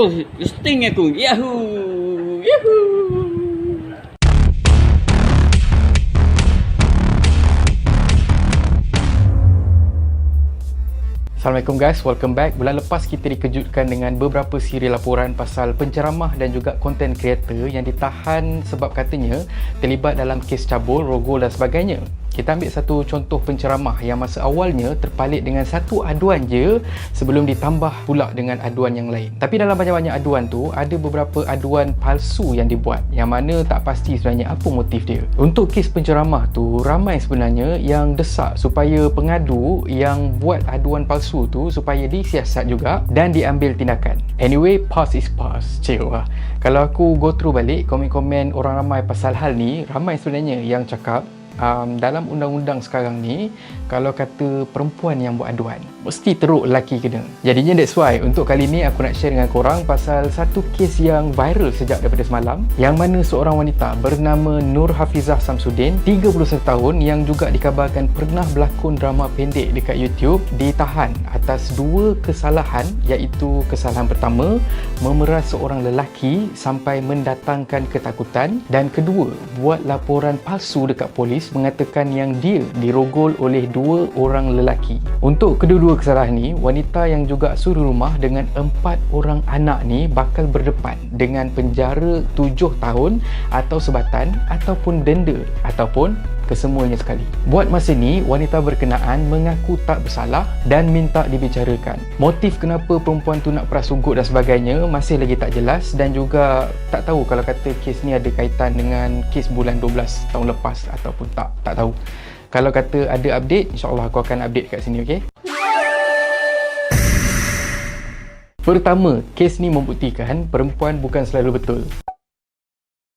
Oh, sting aku. Yahoo! Yahoo! Assalamualaikum guys, welcome back. Bulan lepas kita dikejutkan dengan beberapa siri laporan pasal penceramah dan juga content creator yang ditahan sebab katanya terlibat dalam kes cabul, rogol dan sebagainya. Kita ambil satu contoh penceramah yang masa awalnya terpalit dengan satu aduan je sebelum ditambah pula dengan aduan yang lain. Tapi dalam banyak-banyak aduan tu, ada beberapa aduan palsu yang dibuat yang mana tak pasti sebenarnya apa motif dia. Untuk kes penceramah tu, ramai sebenarnya yang desak supaya pengadu yang buat aduan palsu tu supaya disiasat juga dan diambil tindakan. Anyway, past is past. Cewa. Kalau aku go through balik komen-komen orang ramai pasal hal ni, ramai sebenarnya yang cakap dalam undang-undang sekarang ni, kalau kata perempuan yang buat aduan, mesti teruk lelaki kena. Jadinya that's why untuk kali ni aku nak share dengan korang pasal satu kes yang viral sejak daripada semalam, yang mana seorang wanita bernama Nur Hafizah Samsudin, 31 tahun, yang juga dikabarkan pernah berlakon drama pendek dekat YouTube, ditahan atas dua kesalahan, iaitu kesalahan pertama, memeras seorang lelaki sampai mendatangkan ketakutan, dan kedua, buat laporan palsu dekat polis mengatakan yang dia dirogol oleh dua orang lelaki. Untuk kedua-dua kesalahan ni, wanita yang juga suri rumah dengan 4 orang anak ni bakal berdepan dengan penjara 7 tahun atau sebatan ataupun denda ataupun kesemuanya sekali. Buat masa ni, wanita berkenaan mengaku tak bersalah dan minta dibicarakan. Motif kenapa perempuan tu nak peras ugut dan sebagainya masih lagi tak jelas, dan juga tak tahu kalau kata kes ni ada kaitan dengan kes bulan 12 tahun lepas ataupun tak tahu. Kalau kata ada update, insyaAllah aku akan update kat sini, okey? Pertama, kes ni membuktikan perempuan bukan selalu betul.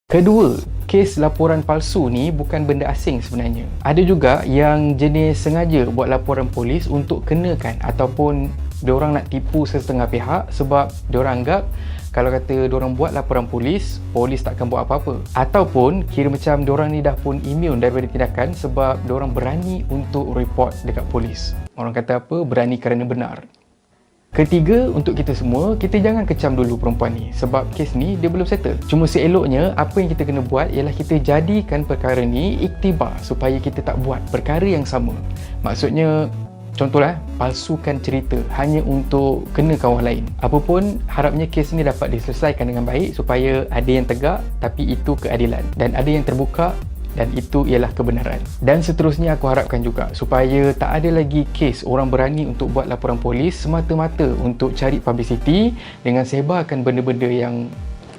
Kedua, kes laporan palsu ni bukan benda asing sebenarnya. Ada juga yang jenis sengaja buat laporan polis untuk kenakan ataupun diorang nak tipu sesetengah pihak sebab diorang anggap kalau kata diorang buat laporan polis, polis takkan buat apa-apa. Ataupun kira macam diorang ni dah pun immune daripada tindakan sebab diorang berani untuk report dekat polis. Orang kata apa? Berani kerana benar. Ketiga, untuk kita semua, kita jangan kecam dulu perempuan ni sebab kes ni dia belum settle. Cuma seeloknya, apa yang kita kena buat ialah kita jadikan perkara ni iktibar supaya kita tak buat perkara yang sama. Maksudnya, contohlah, palsukan cerita hanya untuk kenakan orang lain. Apapun, harapnya kes ni dapat diselesaikan dengan baik supaya ada yang tegak tapi itu keadilan, dan ada yang terbuka dan itu ialah kebenaran. Dan seterusnya aku harapkan juga supaya tak ada lagi kes orang berani untuk buat laporan polis semata-mata untuk cari publicity dengan sebarkan benda-benda yang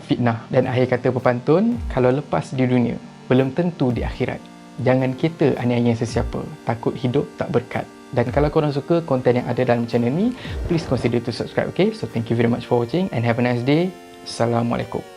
fitnah. Dan akhir kata pepantun, kalau lepas di dunia, belum tentu di akhirat. Jangan kita aniaya sesiapa, takut hidup tak berkat. Dan kalau korang suka konten yang ada dalam channel ni, please consider to subscribe, okay? So thank you very much for watching and have a nice day. Assalamualaikum.